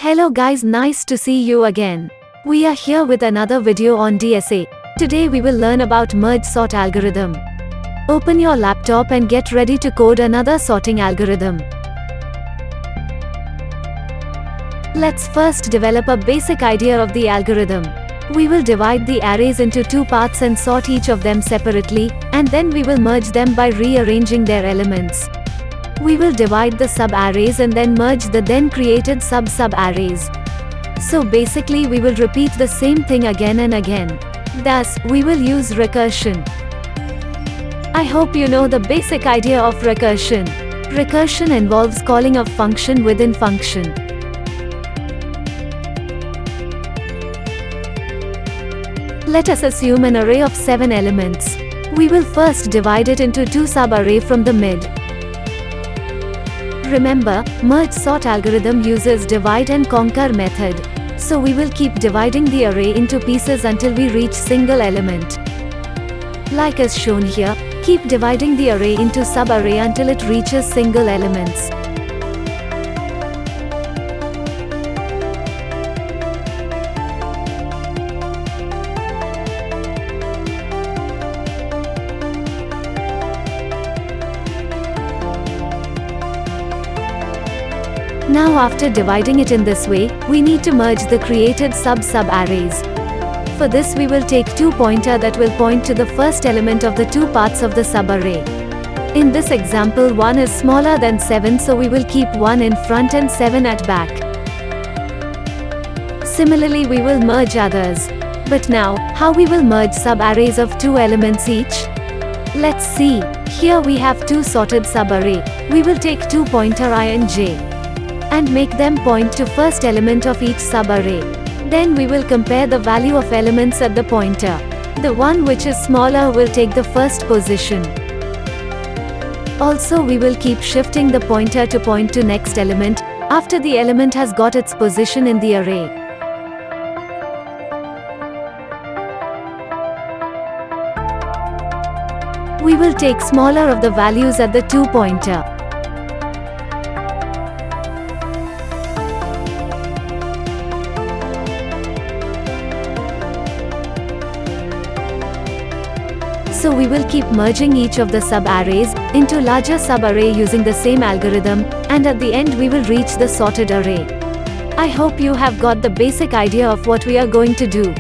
Hello guys, nice to see you again. We are here with another video on DSA. Today we will learn about merge sort algorithm. Open your laptop and get ready to code another sorting algorithm. Let's first develop a basic idea of the algorithm. We will divide the arrays into two parts and sort each of them separately, and then we will merge them by rearranging their elements. We will divide the sub-arrays and then merge the then created sub-arrays. So basically we will repeat the same thing again and again. Thus, we will use recursion. I hope you know the basic idea of recursion. Recursion involves calling a function within function. Let us assume an array of 7 elements. We will first divide it into two sub-arrays from the mid. Remember, merge sort algorithm uses divide and conquer method. So we will keep dividing the array into pieces until we reach single element. Like as shown here, keep dividing the array into sub-array until it reaches single elements. Now after dividing it in this way, we need to merge the created sub-arrays. For this we will take two pointers that will point to the first element of the two parts of the sub-array. In this example 1 is smaller than 7, so we will keep 1 in front and 7 at back. Similarly we will merge others. But now, how we will merge sub-arrays of 2 elements each? Let's see. Here we have two sorted sub-array. We will take two pointer I and j and make them point to first element of each sub-array. Then we will compare the value of elements at the pointer. The one which is smaller will take the first position. Also we will keep shifting the pointer to point to next element, after the element has got its position in the array. We will take smaller of the values at the two pointer. So we will keep merging each of the sub-arrays into larger sub-array using the same algorithm, and at the end we will reach the sorted array. I hope you have got the basic idea of what we are going to do.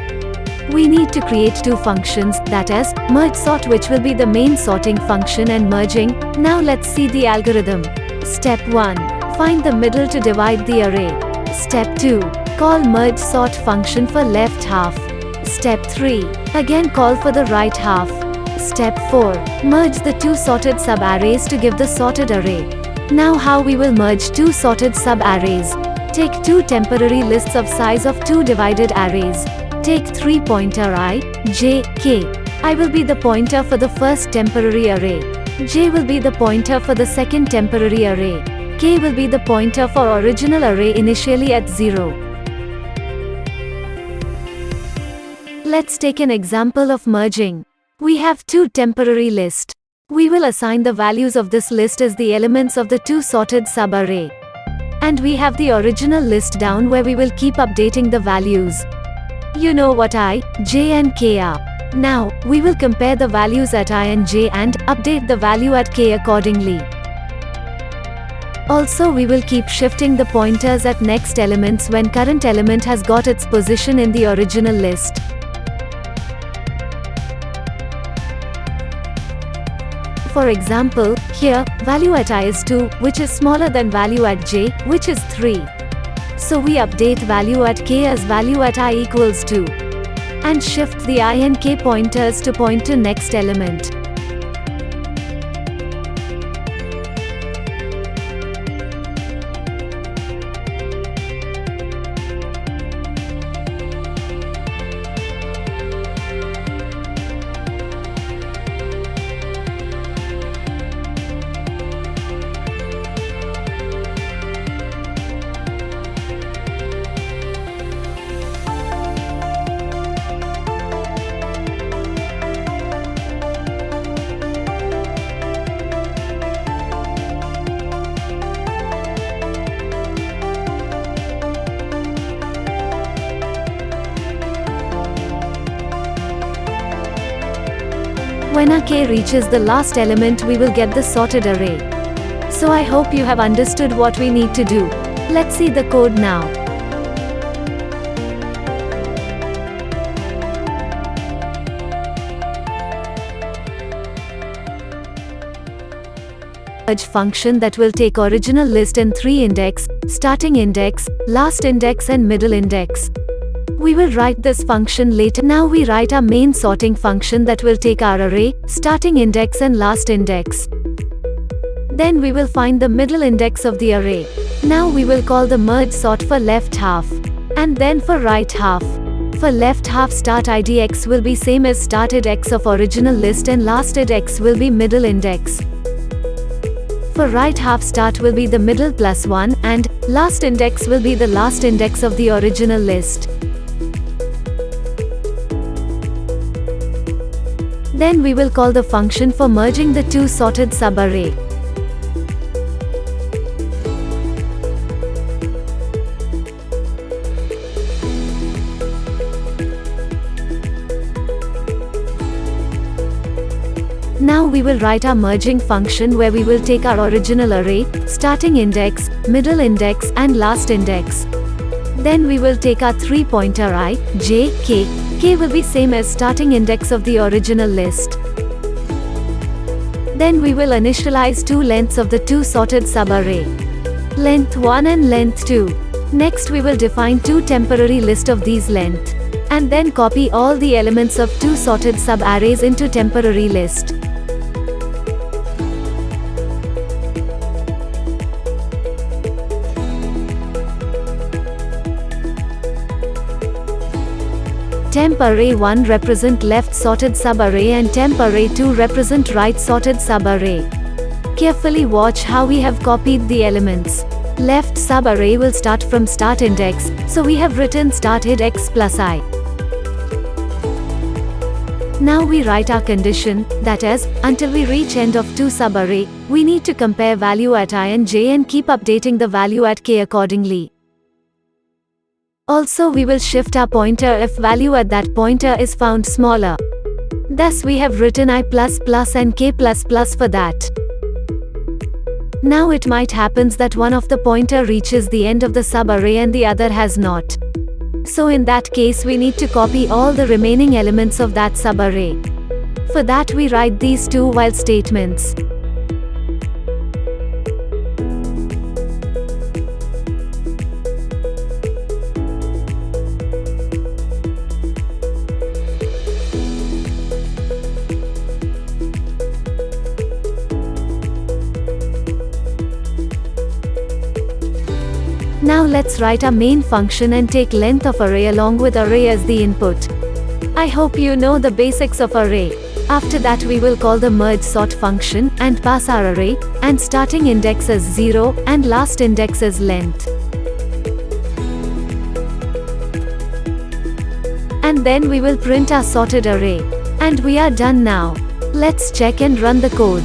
We need to create two functions, that is, merge sort, which will be the main sorting function, and merging. Now let's see the algorithm. Step 1. Find the middle to divide the array. Step 2. Call merge sort function for left half. Step 3. Again call for the right half. Step 4. Merge the two sorted sub-arrays to give the sorted array. Now how we will merge two sorted sub-arrays. Take two temporary lists of size of two divided arrays. Take 3 pointer I, j, k. I will be the pointer for the first temporary array. J will be the pointer for the second temporary array. K will be the pointer for original array initially at 0. Let's take an example of merging. We have two temporary lists. We will assign the values of this list as the elements of the two sorted sub-array. And we have the original list down where we will keep updating the values. You know what I, j and k are. Now, we will compare the values at I and j and update the value at k accordingly. Also we will keep shifting the pointers at next elements when current element has got its position in the original list. For example, here, value at I is 2, which is smaller than value at j, which is 3. So we update value at k as value at I equals 2. And shift the I and k pointers to point to next element. When our k reaches the last element, we will get the sorted array. So I hope you have understood what we need to do. Let's see the code now. Merge function that will take original list and 3 index, starting index, last index and middle index. We will write this function later. Now we write our main sorting function that will take our array, starting index and last index. Then we will find the middle index of the array. Now we will call the merge sort for left half. And then for right half. For left half, start id x will be same as started x of original list and lasted x will be middle index. For right half, start will be the middle plus 1, and last index will be the last index of the original list. Then we will call the function for merging the two sorted subarray. Now we will write our merging function where we will take our original array, starting index, middle index and last index. Then we will take our 3-pointer I, j, k. K will be same as starting index of the original list. Then we will initialize two lengths of the two sorted subarray. Length 1 and length 2. Next we will define two temporary list of these length. And then copy all the elements of two sorted subarrays into temporary list. Temp array 1 represent left sorted subarray and temp array 2 represent right sorted subarray. Carefully watch how we have copied the elements. Left subarray will start from start index, so we have written started x plus I. Now we write our condition, that is, until we reach end of two subarray, we need to compare value at I and j and keep updating the value at k accordingly. Also we will shift our pointer if value at that pointer is found smaller. Thus we have written I++ and k++ for that. Now it might happens that one of the pointer reaches the end of the subarray and the other has not. So in that case we need to copy all the remaining elements of that subarray. For that we write these two while statements. Now let's write our main function and take length of array along with array as the input. I hope you know the basics of array. After that we will call the merge sort function and pass our array, and starting index as 0 and last index as length. And then we will print our sorted array. And we are done now. Let's check and run the code.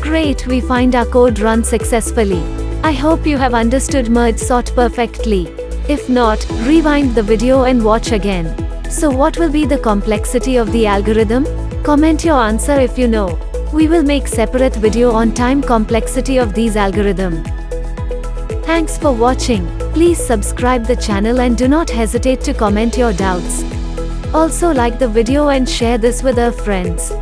Great, we find our code run successfully. I hope you have understood merge sort perfectly. If not, rewind the video and watch again. So what will be the complexity of the algorithm? Comment your answer if you know. We will make separate video on time complexity of these algorithm. Thanks for watching. Please subscribe the channel and do not hesitate to comment your doubts. Also like the video and share this with our friends.